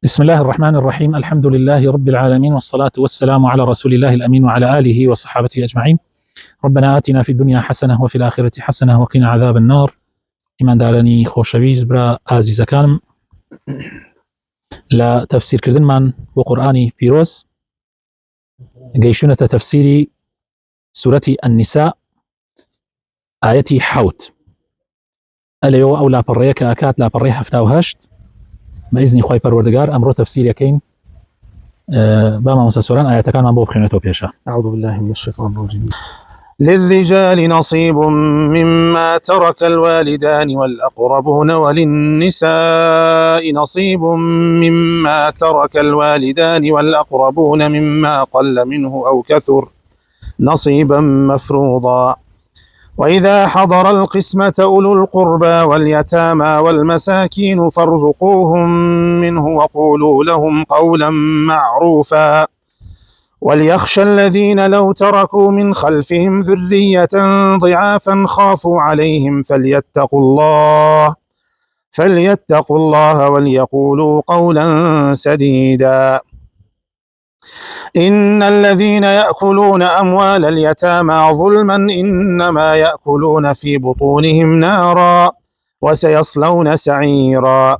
بسم الله الرحمن الرحيم. الحمد لله رب العالمين، والصلاة والسلام على رسول الله الأمين وعلى آله وصحابته أجمعين. ربنا آتنا في الدنيا حسنة وفي الآخرة حسنة وقنا عذاب النار. إيمان دارني خوشويز برا عزيز كانم لا تفسير كردنمان وقرآني بيروز قيشونة تفسيري سورة النساء آيتي حوت أليو أو لا بريك أكات لا بريها فتاوهشت بإذن خوي پروردگار أمرو تفسير يكين باما موسى سوران آيات كان أبو بخينته بيشا. أعوذ بالله من الشيطان الرجيم. للرجال نصيب مما ترك الوالدان والأقربون، وللنساء نصيب مما ترك الوالدان والأقربون مما قل منه أو كثر نصيبا مفروضا. وإذا حضر القسمة أولو القربى واليتامى والمساكين فارزقوهم منه وقولوا لهم قولا معروفا. وليخشى الذين لو تركوا من خلفهم ذرية ضعافا خافوا عليهم فليتقوا الله وليقولوا قولا سديدا. إن الذين يأكلون أموال اليتامى ظلما إنما يأكلون في بطونهم نارا وسيصلون سعيرا.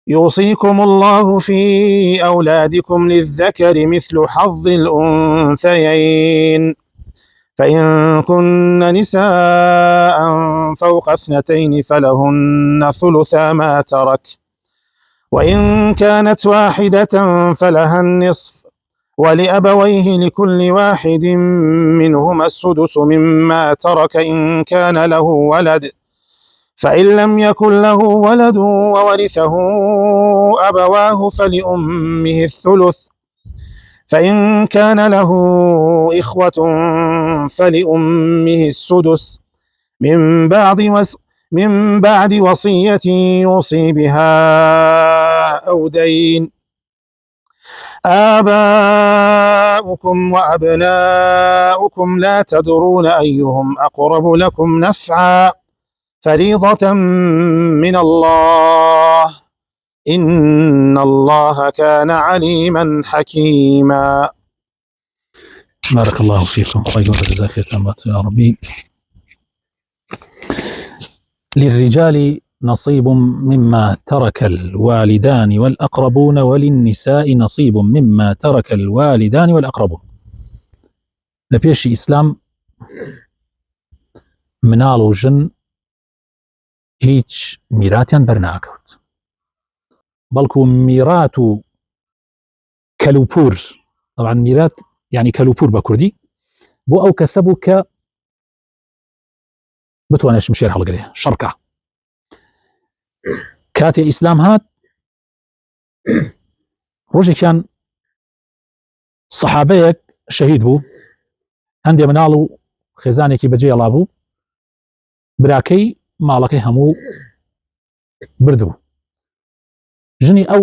يوصيكم الله في أولادكم للذكر مثل حظ الأنثيين، فإن كن نساء فوق 2 فلهن ثلثا ما ترك، وإن كانت واحدة فلها النصف، ولأبويه لكل واحد منهما السدس مما ترك إن كان له ولد، فإن لم يكن له ولد وورثه أبواه فلأمه الثلث، فإن كان له إخوة فلأمه السدس من بعد وصية يوصي بها أو دين. آباؤكم وأبناؤكم لا تدرون أيهم أقرب لكم نفعا فريضة من الله، إن الله كان عليما حكيما. بارك الله فيكم، خير جزاك الله يا ربي. للرجال نصيب مما ترك الوالدان والأقربون، وللنساء نصيب مما ترك الوالدان والأقربون. لبيش إسلام منالو جن هیچ میراتیان بەرناکەوت، بەڵکو میرات و کەلوپور، طبعا میرات يعني کەلوپور بە کوردی، بۆ ئەو کەسە بوو کە بتوانێت شمشێر هەڵگرێ، شەڕکە. کاتێ ئیسلام هات ڕۆژێکیان سەحابەیەک شەهید بوو، هەندێ مناڵ و خێزانێکی بەجێ هێڵا بوو، براکەی ماڵەکەی هەموو بردو. ژنی ئەو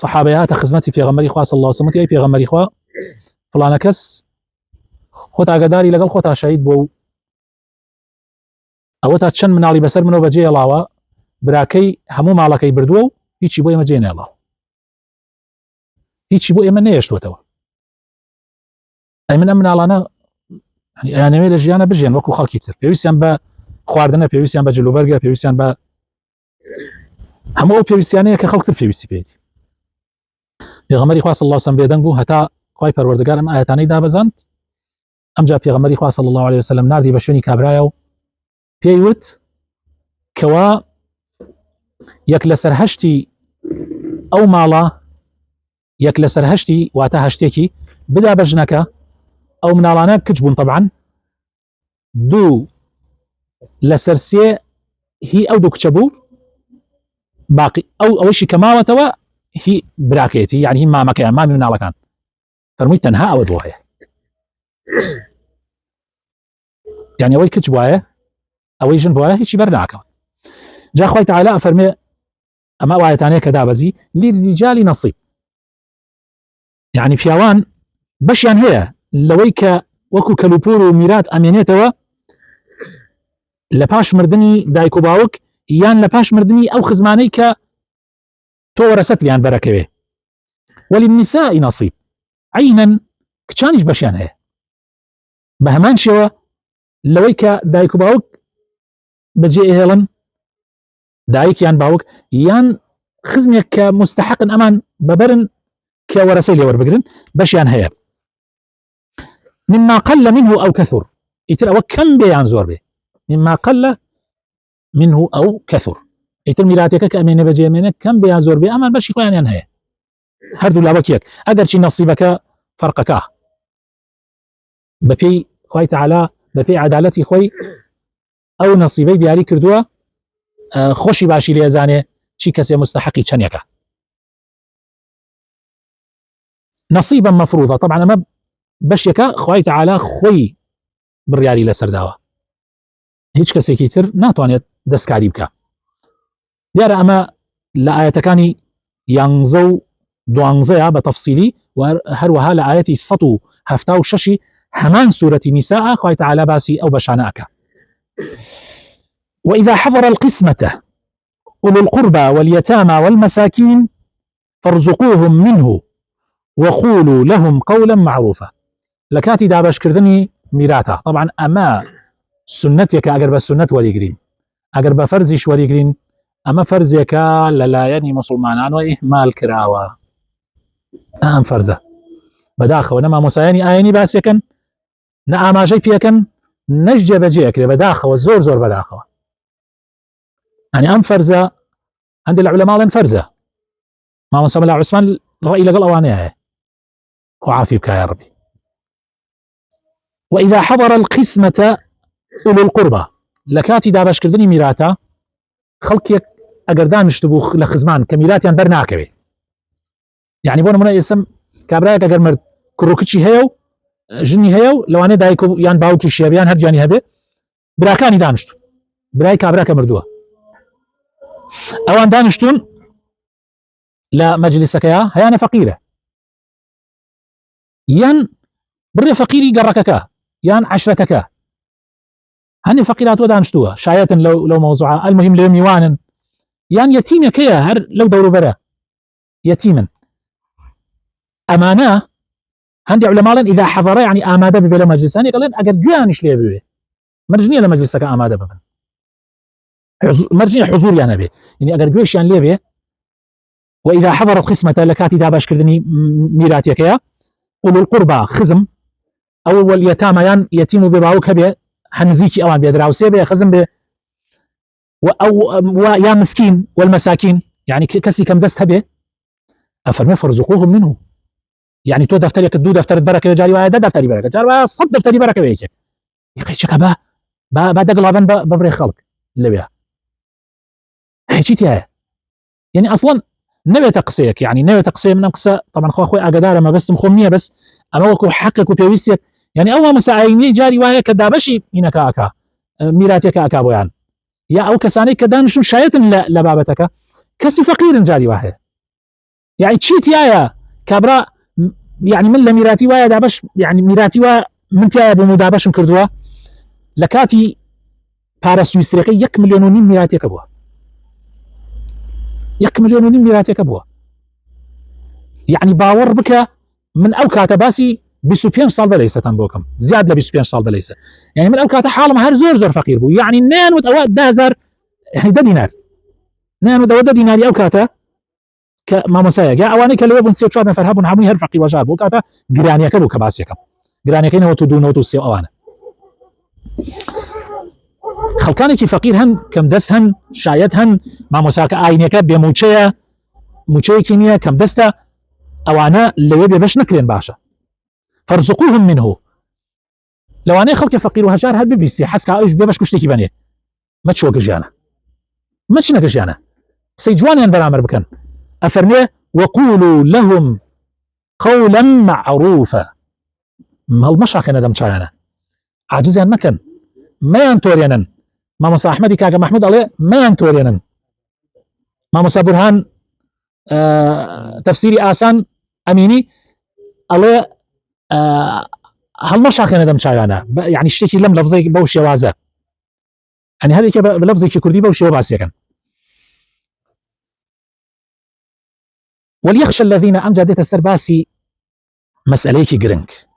سەحابەیە هاتە خزمەتی پێغەمبەری خوا صلی الله علیه و سلم، ئەی پێغەمبەری خوا فڵانە کەس خۆت ئاگاداری لەگەڵ خۆتا شەهید بووە و ئەوە تا چەند مناڵی بەسەر منەوە بەجێ هێڵاوە، براکەی هەموو ماڵەکەی بردووە و هیچی بۆ ئێمە جێ نێڵاوە، هیچی بۆ ئێمە نێشتوەتەوە. ئەی من ئەم مناڵانە ئەیانەوێ لە ژیانە بژێن وەکو خەڵکی تر، پێویستیان بە خواردنە، پێویستیان بە جلوبەرگە، پێویستیان بە هەموو ئەو پێویستیانەیە کە خەڵک تر پێویستی پێێتی. پێغەمبەری خوا صلی الله علیه و سلم بێدەنگ بوو هەتا خوای پەروەردگار ئەم ئاەتانەی دابەزاند. ئەمجا پێغەمبەری خوا صلی الله علیه و سلم ناردی بە شوێنی کابرایە و پێی وت کەوا یەک لەسەر هەشتی ئەو ماڵە، یەک لەسەر هەشتی واتە هەشتێکی بدا بە ژنەکە. ئەو مناڵانە کچ بوون طبعا، 2 لەسەر 3 هی ئەو 2 کچە بوو، باقی ئەوەشی کە ماوەتەوە هی براکێتی، یعنی هی مامەکەیان، مامی مناڵەکان. فەرمووی تەنها ئەوە بۆ هەیە، یعنی ئەوەی کچ وایە ئەوەی ژن بۆیە هیچی بەرناکەوت. جا خوای تعالی ئەفەرمێ ئەمە ئاەتانەیە کە دابەزی للرجال نصیب، یعنی پیاوان بەشیان هەیە لەوەی کە وەکو کەلوپور و میرات ئەمێنێتەوە لە پاش مردنی دایک و باوک، یان لە پاش مردنی ئەو خزمانەی کە تۆ وەرەسەت لیان بەرەکەوێ، وللنساء نصيب عينا كچانیش بەشیان هەیە بە هەمان شێوە لەوەی کە دایک و باوک بەجێ ئێهێڵن دایک یان باوک یان خزمێک کە مستحقن ئەمان بەبەرن کە وەرەسەی لێوەربگرن بەشیان هەیە مما قل منه أو كثر ئیتر ئەوە کەم بێ یان زۆر بێ مما قل منه أو كثر ئیتر میراتەکە کە ئەمێنێ بەجێ ئەمێنێ کەم بێ یان زۆر بێ ئەمان بەشی خۆیانیان هەیە هەردوو لاوەکیەک ئەگەر چی نەسیبەکە فەرقەکە بەپێی خوای تەعالا بەپێی عەدالەتی خۆی ئەو نەسیبەی دیاری کردووە خۆشی باشی لێزانێ چی کەسێ مستحقی چەندێکە نەسیبا مەفروضە طبعا ئەمە بەشێکە خوای تەعالا خۆی بڕیاری لەسەرداوە هیچ کەسێکی تر ناتوانێت دەستکاری بکە دیارە ئەمە لە ئاەتەکانی 11 و 12 بە تەفسیلی و هەروەها لە ئاەتی 176 هەمان سورەتی نیساء خوای تەعالا باسی ئەو بەشانە ئەکا وإذا حضر القسمة أولو القربى واليتامى والمساكين فارزقوهم منه وقولوا لهم قولا معروفا لكاتي دابش كردني ميراتا طبعا أما سنتك أقرب السنة وليقرين أقرب فرزش وليقرين أما فرزك لا يعني مسلمان وإهمال كراوة أم فرزة بداخل ونما مسايني آيني باسيكن نعم جاي بيكن نجي بجيك بداخل والزور زور بداخل يعني أم فرزة عند العلماء لن فرزة ما مسمى الله عثمان رأي لقل أوانيها وعافي بك يا ربي وإذا حضر القسمة أولو القربى لكاتي دابش كردني ميراتا خلقك أقردان اشتبو لخزمان كميراتيان برناكبي يعني بونا منا اسم كابرايك أقر مرد كروكتشي هيو جني هيو لو أنا دايكو يان باوكي شيابيان هر جاني هبه براكاني دانشتو براي كابراك مردوها أوان دانشتون لا مجلسك يا هيانا فقيرة يان بري فقيري قركك يان عشرتك هني فقيرات ودانشتوها شاية لو موضوعها المهم لو ميوان يان يتيمك يا هر لو دورو برا يتيما أمانة هندي علماء إذا حضر يعني آمادة ببلا مجلسان قالين أقر جوانش ليه بيه مرجنية لمجلسك آمادة ببن مرجنية حضور يعني بيه يعني أقر جوش يعني ليه بيه وإذا حضر القسمة لكاتي دابش كردني ميراتيك يا أولو القربى خزم أو اليتامى يان يتيم بباوك بيه حنزيكي أوان بيه دراوسي بيه خزم بيه أو يا مسكين والمساكين يعني كسي كم دست هبه أفرمي فرزقوهم منه يعني تو دفترك دو دفتر بركة جاري وهذا دفتري بركة جاري صد دفتري بركة بيك يا أخي شكا با دقلابن ببري خلق اللي بيها حكيتي هاي يعني أصلا نبي تقصيك يعني نبي تقصي من قصة طبعا أخوي أقدار ما بس مخمية بس أما وكو حقك وبيويسك يعني أول مساعيني جاري وهي كدابشي إنك أكا ميراتك أكا بويان يا أو كساني كدانشون شايت لبابتك كسي فقير جاري واحد يعني تشيت يا كابرا يعني من لميراتي ويا دابش يعني ميراتي ومن تيا بمدابش كردوا لكاتي بارس يسرقي 1 مليون و نیم ميراتي كبوا 1 مليون و نیم ميراتي كبوا يعني باور بك من أو كاتباسي ب25 سال بليسة تنبوكم زياد ل 25 سال بليسة يعني من أو كات حالة هر زور فقير بو يعني نان وتواد دازر يعني ده دينار نان وتواد ديناري أو كاتا كما مسايا جاء أواني كلو بن سيوتشار نفر هبون عمي هر فقير وجاب بو كاتا جرانيا كبو كباسيكم جرانيا كين هو تدون وتسيو أوانا خلقانك فقير هن كم دس هن شايت هن ما مساك آينيك بموچيا موچي كينيا كم دستا أوانا اللي يبي باش نكلين باشا فارزقوهم منه لو أنا خلق فقير وهجار هل ببيسي حسك عايش بيباش كشتكي بني ما تشوك جانا ما تشنك جانا سيجواني أن برامر بكن أفرميه وقولوا لهم قولا معروفا ما المشاخين دم شاينا عاجزين مكن ما ينتورينا ما مسا أحمدي كاكا محمود عليه ما ينتورينا ما مسا برهان تفسيري آسان أميني عليه هالمشاخين دم شاينا يعني اشتكي لم لفظي بوشي وازا يعني هذه بلفظي كردي بوشي وباسي كان وليخشى الذين أمجدت السرباسي مسأليك جرنك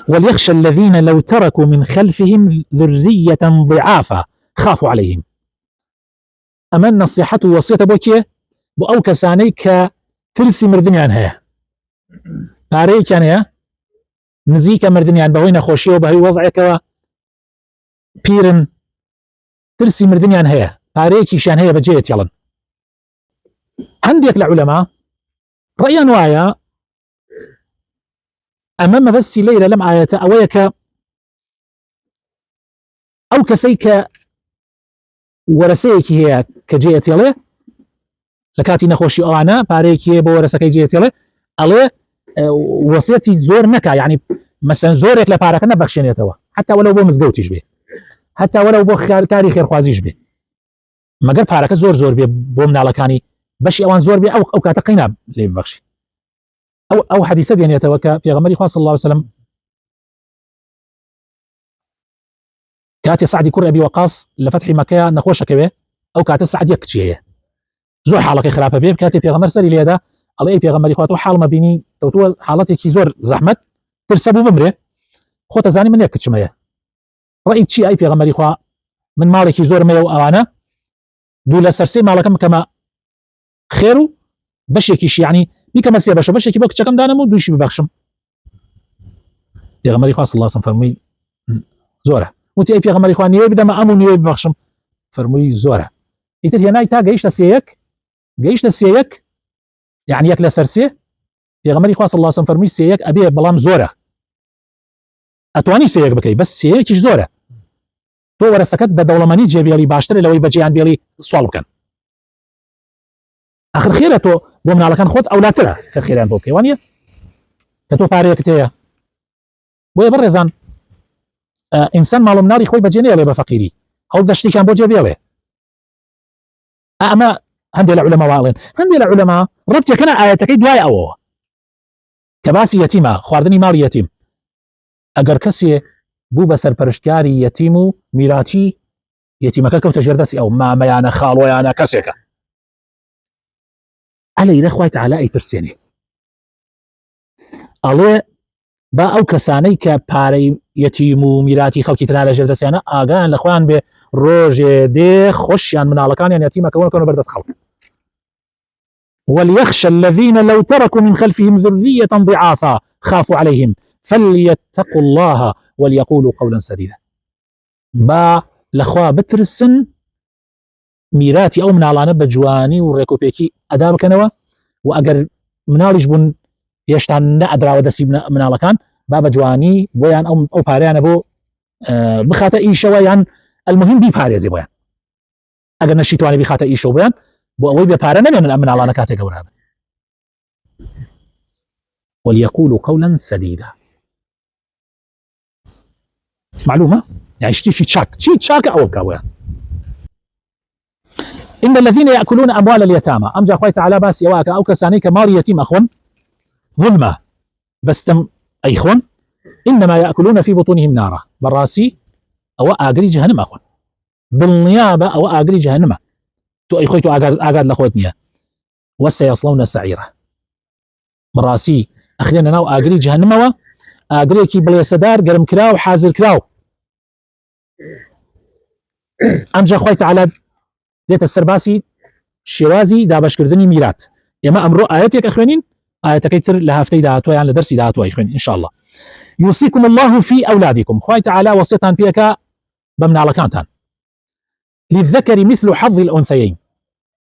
وليخشى الذين لو تركوا من خلفهم ذرية ضعافا خافوا عليهم. أمن نصيحته وصيته بوكي بو أو كسانيك ترسي مردنيان هيا باريك يعني هيا نزيك مردنيان بهوين خوشي وبهوي وضعك بيرن ترسي مردنيان هيا باريكي شان هيا بجيت يلن. عندك العلماء رأيا وايا أمام بس ليلة لم آية أويك أو كسيك ورسيك هي كجيت يلي لكاتي نخوشي أنا باريكي بورسكي جيت يلي ألي وصيتي زور نكا يعني مثلا زورك لبارك نبخشين يتوا حتى ولو بو مزقوتيش به حتى ولو بو كاري خير خوازيش به مگر بارك زور به بو منالكاني بشي اوان زور به او كاتقينا لي بخشي او حديث دين يتوكا في غمر صلى الله عليه وسلم كاتي سعد كر ابي وقاص لفتح مكه نخوشك به او كاتي سعد يكتشيه زور حالك خلاف به كاتي في غمر سري ليدا الله في غمر خواتو حال ما بيني تو حالتك زور زحمت ترسبوا بمره خوت زاني من يكتشميه رأيت شيء أي في غمر خوا من مالك زور ما وانا دول سرسي مالكم كما خيرو بشيكيش يعني بكما سي باش بشيكي بوك تشكم دانا مو دوشي ببخشم في غمر خوا صلى الله عليه وسلم فرمي زوره وتي أي في غمر خوا نيوي بدا ما امو نيوي ببخشم فرمي زوره يتر هنا تا جيش تسيك يعني ياك لسرسي في غمر خوا صلى الله عليه وسلم فرمي سيك ابي بلام زوره اتواني سيك بكي بس سيكيش زوره تو ورسكت بدولماني جيبيلي باشتري لو يبجيان بيلي سوالو كان اخر خيرته بومن على كان خوت اولاترا كخيران بوكي وانيا كتو باري كتيا بو برزان انسان معلوم ناري خوي بجيني لي بفقيري او دشتي كان بو جيبيلي اما هندي العلماء والين هندي العلماء ربتي كنا ايتك دواي او كباسي يتيمه خواردني مال يتيم اگر كسي بو بسر پرشتیاری یتیم و میراتی یتیمەکە کەوتە ژێردەسی ئەو مامەیانە خاڵۆیانە کەسێکە ئەلەیرە خوای تەعالا ئەیترسێنێ ئەڵێ با ئەو کەسانەی کە پارەی یەتیم و میراتی خەڵکی ترا لە ژێردەسیانە ئاگایان لە خۆیان بێ ڕۆژێ دێ خۆشیان مناڵەکانیان یەتیمەکەونەکەونە بەردەست خەڵک وليخشى الذين لو تركوا من خلفهم ذرية ضعافا خافوا عليهم فليتقوا الله وليقولوا قولا سديدا. با لخوا بترسن میراتی ئەو مناڵانە بە جوانی و ڕێکوپێکی ئەدا بکەنەوە و ئەگەر مناڵیش بوون هێشتا نەئەدراوە دەستی مناڵەکان با بە جوانی بۆیان ئەو پارەیانە بۆ بخاتە ئیشەوە یان المهم بیپارێزێ بۆیان ئەگەر نەشی توانێ بخاتە ئیشەوە بۆیان بۆ ئەوەی بێپارە نەبێنن ئەم مناڵانە کاتێک گەورە بن. وليقولوا قولا سديدا. معلومة؟ يعني شتيكي تشاك أو كاويا. إن الذين يأكلون أموال اليتامى أم جا خوي تعالى باس يواك أو كسانيك مال يتيم أخون ظلمة بستم أيخون إنما يأكلون في بطونهم نارا براسي أو أجري جهنم أخون بالنيابة أو أجري جهنم تو أي خوي تو أجاد لخوتنيا وسيصلون سعيرة براسي أخلينا ناو أجري جهنم و أجري كي بلي سدار قرم كراو حازر كراو أم جا خوي تعالى ديت السرباسي شوازي دابش كردني ميرات يما أمرو آياتك أخوانين آياتك يتر لها فتي دهاتوا يعني لدرسي دهاتوا أخوانين إن شاء الله. يوصيكم الله في أولادكم خوي تعالى وصيتان بيك بمن على كانتان للذكر مثل حظ الأنثيين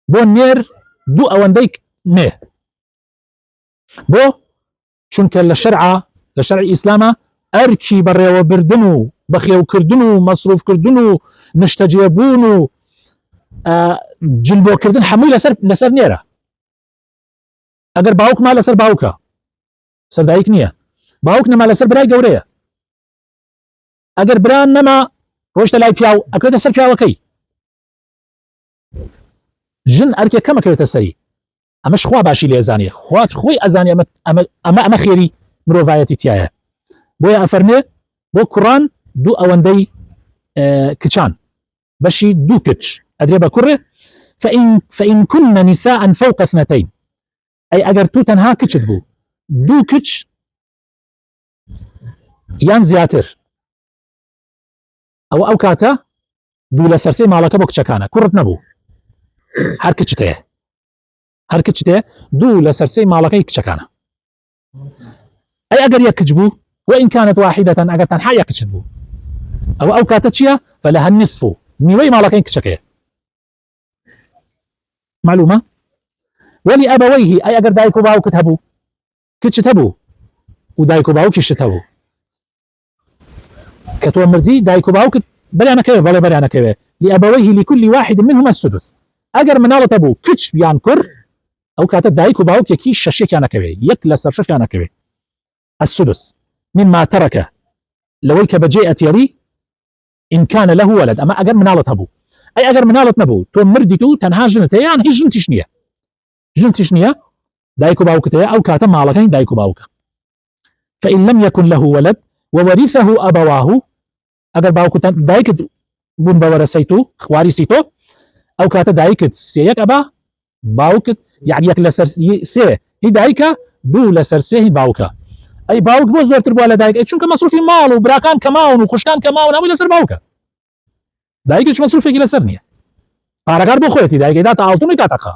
بون نير دو أونديك ميه بو چونك للشرع الإسلام أركي بري وبردنو بخيو كردنو مصروف كردنو نشتجيبونو جلبو كردن حموي لسر نيرة اگر باوك ما لسر باوكا سر دايك نية باوك نما لسر براي قورية اگر بران نما روشت لاي بياو اكريت سر بياو كي جن اركي كما كريت سري امش خوا باشي لي ازانية خوات خوي ازانية اما خيري مروفايتي تيايا بويا افرمي بو قران دو اوندي كتشان بشي دو كتش أدري بكره فإن كن نساء فوق اثنتين ئەی ئەگەر تو تەنها کچت بوو دوو کچ یان زیاتر ئەو کاتە دوو لە سەرسەی ماڵەکە بۆ کچەکانە کوڕت نەبوو هەر کچت هەیە دوو لە سەرسەی ماڵەکەی کچەکانە ئەی ئەگەر یەک کچ بوو وإن كانت واحدة ئەگەر تەنها یەک کچت بوو ئەو کاتە چییە فلها النصف نیوەی ماڵەکەی کچەکەیە معلومە ولأبويه ئەی ئەگەر دایک و باوکت هەبوو کچت هەبوو و دایک و باوکیشت هەبوو کە تۆ مردی دایک و باوکت بەریانەکەوێ بەڵێ بەریانەکەوێ لأبويه لكل واحد منهما السدس ئەگەر مناڵت هەبوو کچ یان کوڕ ئەو کاتە دایک و باوکێکی شەشێکیانەکەوێ یەک لەسەر شەشیانەکەوێ السدس مما ترك لەوەی کە بەجێ ئەتێری إن كان له ولد ئەمە ئەگەر مناڵت هەبوو ئەی ئەگەر مناڵت نەبوو تۆ مردیت و تەنها ژنت هەیە یان هیچ ژنتیش نییە دایک و باوکت هەیە ئەو کاتە ماڵەکەی دایک و باوکە فإن لم يكن له ولد وورثه أبواه ئەگەر باوکت دایکت بوون بە وەرەسەی تو خواریسی تۆ ئەو کاتە دایکت سێیەک ئەبا باوکت یعنی یەک لەسەر سێ هی دایکە دوو لەسەر سێ هی باوکە ئەی باوک بۆ زۆرتر بووە لە دایک چونکە مەسروفی ماڵ و براکان کەماون و خوشکان کەماون هەمووی لەسەر باوکە دایکش مەسروفێکی لەسەر نییە پارەکار بۆ خۆیەتی دایکی داتە ئاڵتوونی کاتەخا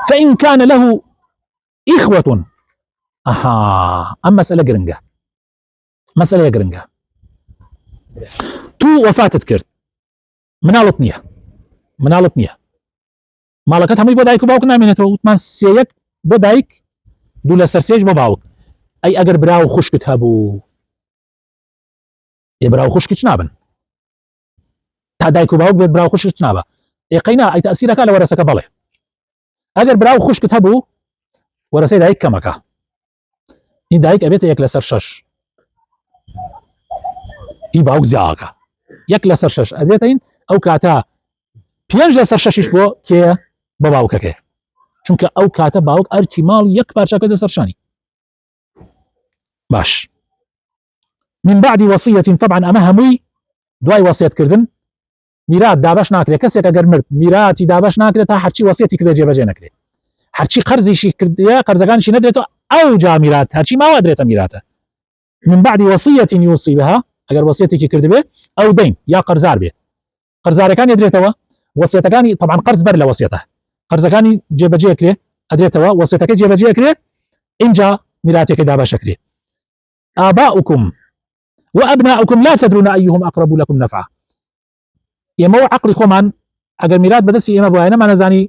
فإن كان له إخوة ئەم مەسئلە گرنگە تو وەفاتت کرد مناڵت نییە ماڵەکەت هەمووی بۆ دایک و باوک نامێنێتەوە وتمان سێیەک بۆ دایک دوو لەسەر سێش بۆ باوک ئەی ئەگەر برا و خوشکت هەبوو برا و خوشکت نابن تا دایک و باوک بێت برا و خوشکت نابە قەینا ئەی تەسیرەکە لە وەرەسەکە بەڵێ ئەگەر برا و خوشکت هەبوو وەرەسەی دایک کەمەکە هی دایک ئەبێتە یەک لەسەر شەش هی باوک زیاکە یەک لەسەر شەش ئەدێتین ئەو کاتە پێنج لەسەر شەشیش بۆ کێ بە باوکەکەی چونکە ئەو کاتە باوک ئەرکی ماڵ یەک پارچەکە دەسەرشانی باش من بعد وصية طبعا ئەمە هەمووی دوای وەسیەتکردن میرات دابەش ناکرێت کەسێک ئەگەر مرد میراتی دابەش ناکرێت تا هەرچی وەسیەتی کردێ جێبەجێ نەکرێت هەرچی قەرزیشی کردێ قەرزەکانشی نەدرێتەوە ئەو جا میرات هەرچی ماوە درێتە میراتە من بعد وصية يوصي بها ئەگەر وەسیەتێکی کردبێ ئەو دەین یا قەرزار بێ قەرزارەکانی ئەدرێتەوە وەسیەتەکانی طبعا قەرز بەر لە وەسیەتە قەرزەکانی جێبەجێ کرێ ئەدرێتەوە وەسیەتەکەی جێبەجێ کرێ اینجا میراتێکی دابەشەکرێ آباؤكم وأبناؤكم لا تدرون أيهم أقرب لكم نفعا ئێمە عقلی خۆمان ئەگەر میرات بەدەستی ئێمە بووایە نەمان نەزانی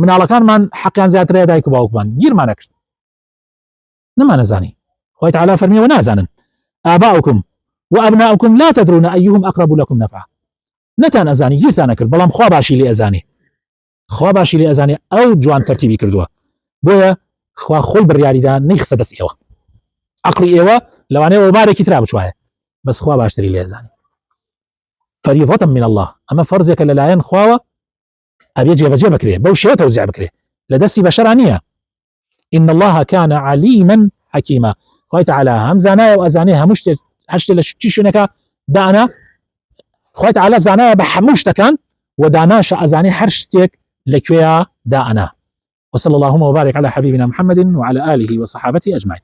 مناڵەکانمان حەقیان زیاترەیە دایک و باوکمان گیرمان نەکرد نەمان نەزانی خۆی تەعالی فەرمیەوە نازانن آباؤكم وأبناؤكم لا تدرون أيهم أقرب لكم نفعا نەتان ئەزانی گیرتان نەکرد بەڵام خوا باشی لێ ئەزانێ ئەو جوان تەرتیبی کردووە بۆیە خوا خۆی بڕیاریدا نەیخسە دەست ئێوە عقلی ئێوە لەوانەیە وەبارێکی ترا بچوایە بەس خوا باشتری لێ ئەزانێ فريضة من الله ئەمە فەرزێکە لەلایەن خواوە ئەبێ جێبەجێ بکرێ بەو شێوە تەوزیع بکرێ لە دەستی بەشەرا نییە إن الله كان عليما حكيما خوای تعالی هەم زانایە و ئەزانێ هەموو شتێک هەر شتێک لە چی شوێنەکە دانا خوای تعالی زانایە بە هەموو شتەکان و داناشە ئەزانێ هەر شتێک لەکوێیە دانا وصلى اللهم وبارك على حبيبنا محمد وعلى آله وصحابته أجمعين